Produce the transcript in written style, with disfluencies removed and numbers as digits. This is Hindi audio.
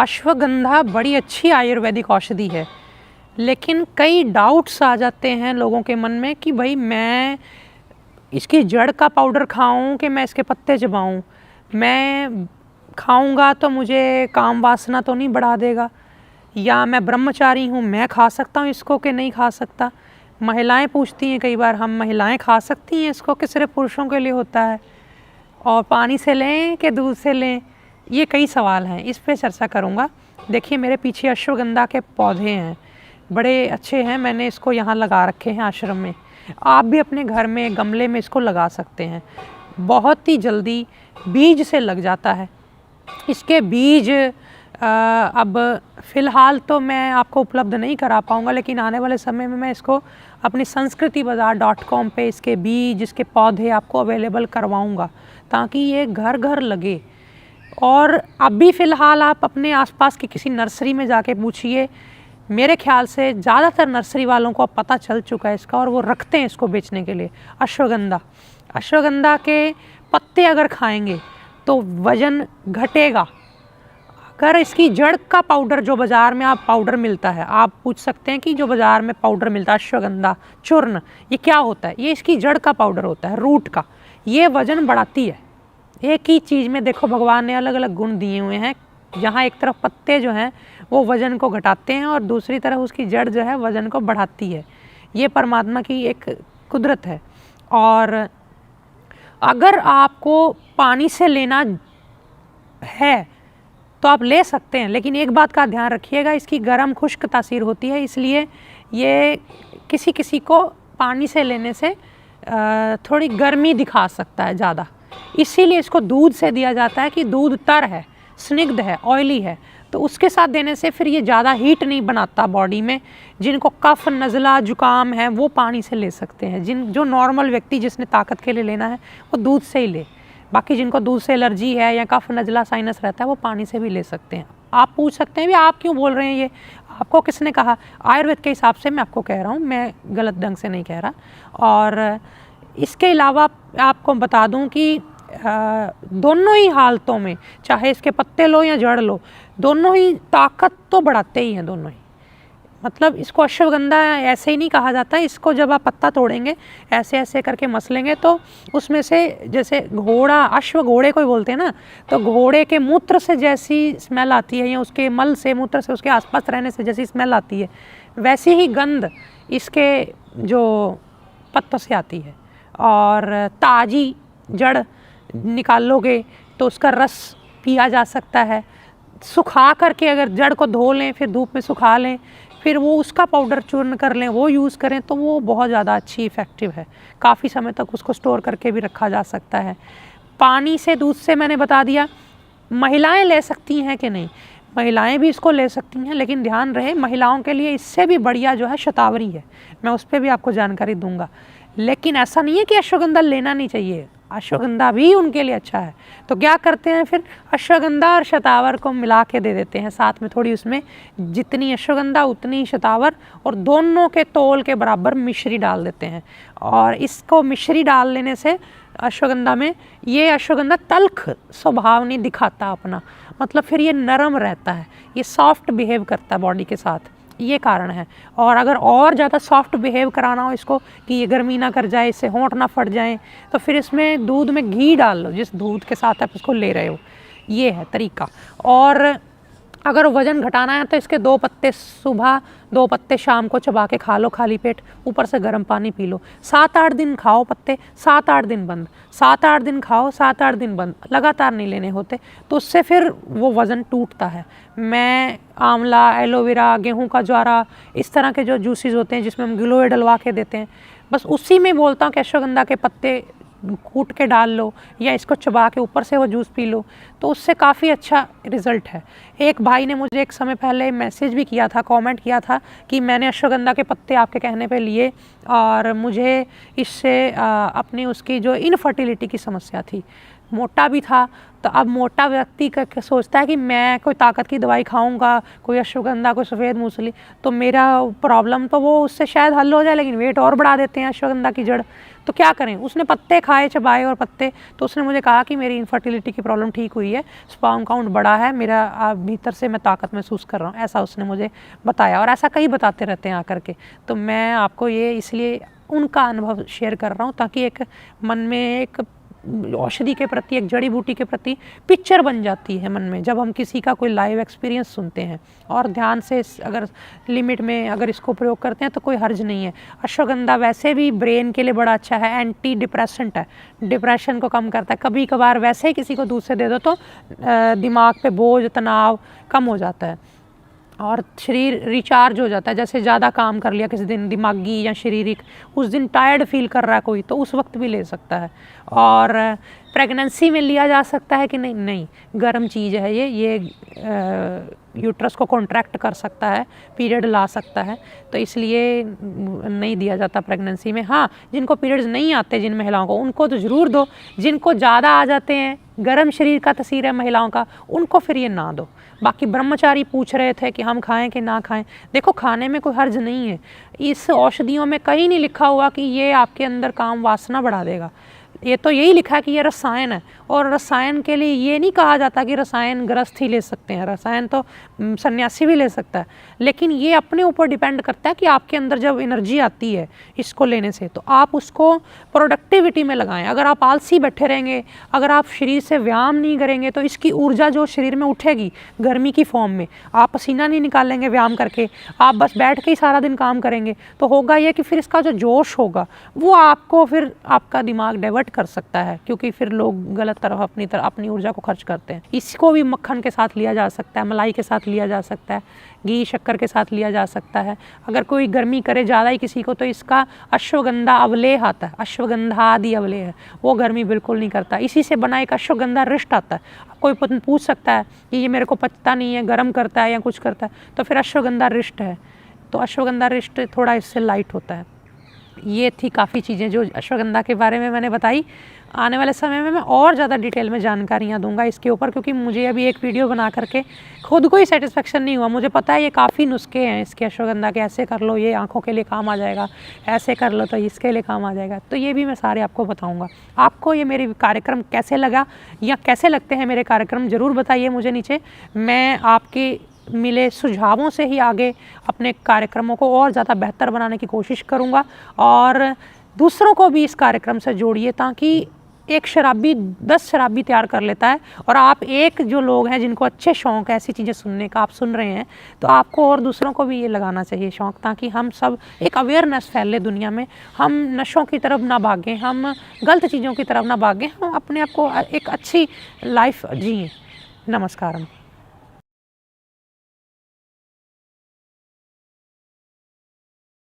अश्वगंधा बड़ी अच्छी आयुर्वेदिक औषधि है, लेकिन कई डाउट्स आ जाते हैं लोगों के मन में कि भाई मैं इसकी जड़ का पाउडर खाऊं कि मैं इसके पत्ते चबाऊं, मैं खाऊंगा तो मुझे काम वासना तो नहीं बढ़ा देगा, या मैं ब्रह्मचारी हूँ मैं खा सकता हूँ इसको कि नहीं खा सकता। महिलाएं पूछती हैं कई बार, हम महिलाएं खा सकती हैं इसको कि सिर्फ पुरुषों के लिए होता है, और पानी से लें कि दूध से लें, ये कई सवाल हैं, इस पे चर्चा करूँगा। देखिए मेरे पीछे अश्वगंधा के पौधे हैं, बड़े अच्छे हैं, मैंने इसको यहाँ लगा रखे हैं आश्रम में। आप भी अपने घर में गमले में इसको लगा सकते हैं, बहुत ही जल्दी बीज से लग जाता है। इसके बीज अब फ़िलहाल तो मैं आपको उपलब्ध नहीं करा पाऊँगा, लेकिन आने वाले समय में मैं इसको अपनी संस्कृतिबाजार.com पे इसके बीज, इसके पौधे आपको अवेलेबल करवाऊँगा, ताकि ये घर घर लगे। और अभी फ़िलहाल आप अपने आसपास की किसी नर्सरी में जाके पूछिए, मेरे ख्याल से ज़्यादातर नर्सरी वालों को अब पता चल चुका है इसका, और वो रखते हैं इसको बेचने के लिए। अश्वगंधा के पत्ते अगर खाएंगे तो वज़न घटेगा। अगर इसकी जड़ का पाउडर, जो बाज़ार में आप पाउडर मिलता है, आप पूछ सकते हैं कि जो बाज़ार में पाउडर मिलता है अश्वगंधा चूर्ण, ये क्या होता है? ये इसकी जड़ का पाउडर होता है, रूट का। ये वज़न बढ़ाती है। एक ही चीज़ में देखो भगवान ने अलग अलग गुण दिए हुए हैं, जहाँ एक तरफ पत्ते जो हैं वो वज़न को घटाते हैं और दूसरी तरफ उसकी जड़ जो है वज़न को बढ़ाती है। ये परमात्मा की एक कुदरत है। और अगर आपको पानी से लेना है तो आप ले सकते हैं, लेकिन एक बात का ध्यान रखिएगा, इसकी गर्म खुश्क तासीर होती है, इसलिए ये किसी किसी को पानी से लेने से थोड़ी गर्मी दिखा सकता है ज़्यादा, इसीलिए इसको दूध से दिया जाता है कि दूध तर है, स्निग्ध है, ऑयली है, तो उसके साथ देने से फिर ये ज़्यादा हीट नहीं बनाता बॉडी में। जिनको कफ, नज़ला, जुकाम है वो पानी से ले सकते हैं। जो नॉर्मल व्यक्ति जिसने ताकत के लिए लेना है वो दूध से ही ले। बाकी जिनको दूध से एलर्जी है या कफ, नज़ला, साइनस रहता है वो पानी से भी ले सकते हैं। आप पूछ सकते हैं भी आप क्यों बोल रहे हैं, ये आपको किसने कहा? आयुर्वेद के हिसाब से मैं आपको कह रहा हूँ, मैं गलत ढंग से नहीं कह रहा। और इसके अलावा आपको बता दूँ कि दोनों ही हालतों में, चाहे इसके पत्ते लो या जड़ लो, दोनों ही ताकत तो बढ़ाते ही हैं दोनों ही। मतलब इसको अश्वगंधा ऐसे ही नहीं कहा जाता, इसको जब आप पत्ता तोड़ेंगे ऐसे ऐसे करके मसलेंगे तो उसमें से, जैसे घोड़ा, अश्व घोड़े को ही बोलते हैं ना, तो घोड़े के मूत्र से जैसी स्मेल आती है या उसके मल से, मूत्र से, उसके आसपास रहने से जैसी स्मेल आती है, वैसी ही गंध इसके जो पत्तों से आती है। और ताज़ी जड़ निकालोगे तो उसका रस पिया जा सकता है। सुखा करके अगर जड़ को धो लें, फिर धूप में सुखा लें, फिर वो उसका पाउडर चूर्ण कर लें, वो यूज़ करें तो वो बहुत ज़्यादा अच्छी इफ़ेक्टिव है। काफ़ी समय तक उसको स्टोर करके भी रखा जा सकता है। पानी से, दूध से मैंने बता दिया। महिलाएं ले सकती हैं कि नहीं? महिलाएं भी इसको ले सकती हैं, लेकिन ध्यान रहे महिलाओं के लिए इससे भी बढ़िया जो है शतावरी है, मैं उस पर भी आपको जानकारी दूंगा। लेकिन ऐसा नहीं है कि अश्वगंधा लेना नहीं चाहिए, अश्वगंधा भी उनके लिए अच्छा है। तो क्या करते हैं फिर, अश्वगंधा और शतावर को मिला के दे देते हैं साथ में, थोड़ी उसमें जितनी अश्वगंधा उतनी शतावर, और दोनों के तोल के बराबर मिश्री डाल देते हैं। और इसको मिश्री डाल लेने से अश्वगंधा में, ये अश्वगंधा तल्ख स्वभाव नहीं दिखाता अपना, मतलब फिर ये नरम रहता है, ये सॉफ्ट बिहेव करता है बॉडी के साथ, ये कारण है। और अगर और ज़्यादा सॉफ्ट बिहेव कराना हो इसको कि ये गर्मी ना कर जाए, इससे होंठ ना फट जाए, तो फिर इसमें दूध में घी डाल लो, जिस दूध के साथ आप इसको ले रहे हो, ये है तरीका। और अगर वज़न घटाना है तो इसके 2 पत्ते सुबह, 2 पत्ते शाम को चबा के खा लो खाली पेट, ऊपर से गर्म पानी पी लो। 7-8 दिन खाओ पत्ते, 7-8 दिन बंद, 7-8 दिन खाओ, 7-8 दिन बंद, लगातार नहीं लेने होते, तो उससे फिर वो वज़न टूटता है। मैं आंवला, एलोवेरा, गेहूं का ज्वारा, इस तरह के जो जूसेस होते हैं जिसमें हम गिलोय डलवा के देते हैं, बस उसी में बोलता हूँ कि अश्वगंधा के पत्ते कूट के डाल लो या इसको चबा के ऊपर से वो जूस पी लो, तो उससे काफ़ी अच्छा रिज़ल्ट है। एक भाई ने मुझे एक समय पहले मैसेज भी किया था, कमेंट किया था कि मैंने अश्वगंधा के पत्ते आपके कहने पे लिए और मुझे इससे अपनी उसकी जो इनफर्टिलिटी की समस्या थी, मोटा भी था, तो अब मोटा व्यक्ति का सोचता है कि मैं कोई ताकत की दवाई खाऊंगा, कोई अश्वगंधा, कोई सफ़ेद मूसली, तो मेरा प्रॉब्लम तो वो उससे शायद हल हो जाए, लेकिन वेट और बढ़ा देते हैं अश्वगंधा की जड़। तो क्या करें, उसने पत्ते खाए, चबाए और पत्ते, तो उसने मुझे कहा कि मेरी इनफर्टिलिटी की प्रॉब्लम ठीक हुई है, स्पर्म काउंट बढ़ा है मेरा, भीतर से मैं ताकत महसूस कर रहा हूँ, ऐसा उसने मुझे बताया। और ऐसा कई बताते रहते हैं आकर के। तो मैं आपको ये इसलिए उनका अनुभव शेयर कर रहा हूँ ताकि एक मन में एक औषधि के प्रति, एक जड़ी बूटी के प्रति पिक्चर बन जाती है मन में, जब हम किसी का कोई लाइव एक्सपीरियंस सुनते हैं। और ध्यान से अगर लिमिट में अगर इसको प्रयोग करते हैं तो कोई हर्ज नहीं है। अश्वगंधा वैसे भी ब्रेन के लिए बड़ा अच्छा है, एंटी डिप्रेसेंट है, डिप्रेशन को कम करता है। कभी कभार वैसे ही किसी को दूध से दे दो तो दिमाग पे बोझ, तनाव कम हो जाता है और शरीर रिचार्ज हो जाता है। जैसे ज़्यादा काम कर लिया किसी दिन, दिमागी या शारीरिक, उस दिन टायर्ड फील कर रहा है कोई, तो उस वक्त भी ले सकता है। और प्रेगनेंसी में लिया जा सकता है कि नहीं? नहीं, गर्म चीज़ है ये यूट्रस को कॉन्ट्रैक्ट कर सकता है, पीरियड ला सकता है, तो इसलिए नहीं दिया जाता प्रेगनेंसी में। हाँ, जिनको पीरियड्स नहीं आते, जिन महिलाओं को, उनको तो ज़रूर दो। जिनको ज़्यादा आ जाते हैं, गर्म शरीर का तस्वीर है महिलाओं का, उनको फिर ये ना दो। बाकी ब्रह्मचारी पूछ रहे थे कि हम खाएं कि ना खाएं, देखो खाने में कोई हर्ज नहीं है। इस औषधियों में कहीं नहीं लिखा हुआ कि ये आपके अंदर काम वासना बढ़ा देगा। ये तो यही लिखा है कि ये रसायन है, और रसायन के लिए ये नहीं कहा जाता कि रसायन ग्रस्त ही ले सकते हैं, रसायन तो सन्यासी भी ले सकता है। लेकिन ये अपने ऊपर डिपेंड करता है कि आपके अंदर जब एनर्जी आती है इसको लेने से, तो आप उसको प्रोडक्टिविटी में लगाएं। अगर आप आलसी बैठे रहेंगे, अगर आप शरीर से व्यायाम नहीं करेंगे, तो इसकी ऊर्जा जो शरीर में उठेगी गर्मी की फॉर्म में, आप पसीना नहीं निकालेंगे व्यायाम करके, आप बस बैठ के ही सारा दिन काम करेंगे, तो होगा ये कि फिर इसका जो जोश होगा वो आपको, फिर आपका दिमाग डाइवर्ट कर सकता है, क्योंकि फिर लोग गलत तरफ अपनी ऊर्जा को खर्च करते हैं। इसको भी मक्खन के साथ लिया जा सकता है, मलाई के साथ लिया जा सकता है, घी शक्कर के साथ लिया जा सकता है। अगर कोई गर्मी करे ज़्यादा ही किसी को, तो इसका अश्वगंधा अवलेह आता है, अश्वगंधा आदि अवलेह है, वो गर्मी बिल्कुल नहीं करता। इसी से बना एक अश्वगंधा रिष्ट आता है। कोई पूछ सकता है कि ये मेरे को पचता नहीं है, गर्म करता है या कुछ करता है, तो फिर अश्वगंधा रिष्ट है। तो अश्वगंधा रिष्ट थोड़ा इससे लाइट होता है। ये थी काफ़ी चीज़ें जो अश्वगंधा के बारे में मैंने बताई। आने वाले समय में मैं और ज़्यादा डिटेल में जानकारियाँ दूंगा इसके ऊपर, क्योंकि मुझे अभी एक वीडियो बना करके खुद को ही सेटिस्फेक्शन नहीं हुआ। मुझे पता है ये काफ़ी नुस्खे हैं इसके, अश्वगंधा के, ऐसे कर लो ये आँखों के लिए काम आ जाएगा, ऐसे कर लो तो इसके लिए काम आ जाएगा, तो ये भी मैं सारे आपको बताऊँगा। आपको ये मेरे कार्यक्रम कैसे लगा या कैसे लगते हैं मेरे कार्यक्रम, ज़रूर बताइए मुझे नीचे। मैं आपके मिले सुझावों से ही आगे अपने कार्यक्रमों को और ज़्यादा बेहतर बनाने की कोशिश करूँगा, और दूसरों को भी इस कार्यक्रम से जोड़िए, ताकि एक शराबी 10 शराबी तैयार कर लेता है, और आप एक जो लोग हैं जिनको अच्छे शौक़ है ऐसी चीज़ें सुनने का, आप सुन रहे हैं, तो आपको और दूसरों को भी ये लगाना चाहिए शौक़, ताकि हम सब एक अवेयरनेस फैले दुनिया में। हम नशों की तरफ ना भागें, हम गलत चीज़ों की तरफ ना भागें, हम अपने आप को एक अच्छी लाइफ जिएँ। नमस्कारम।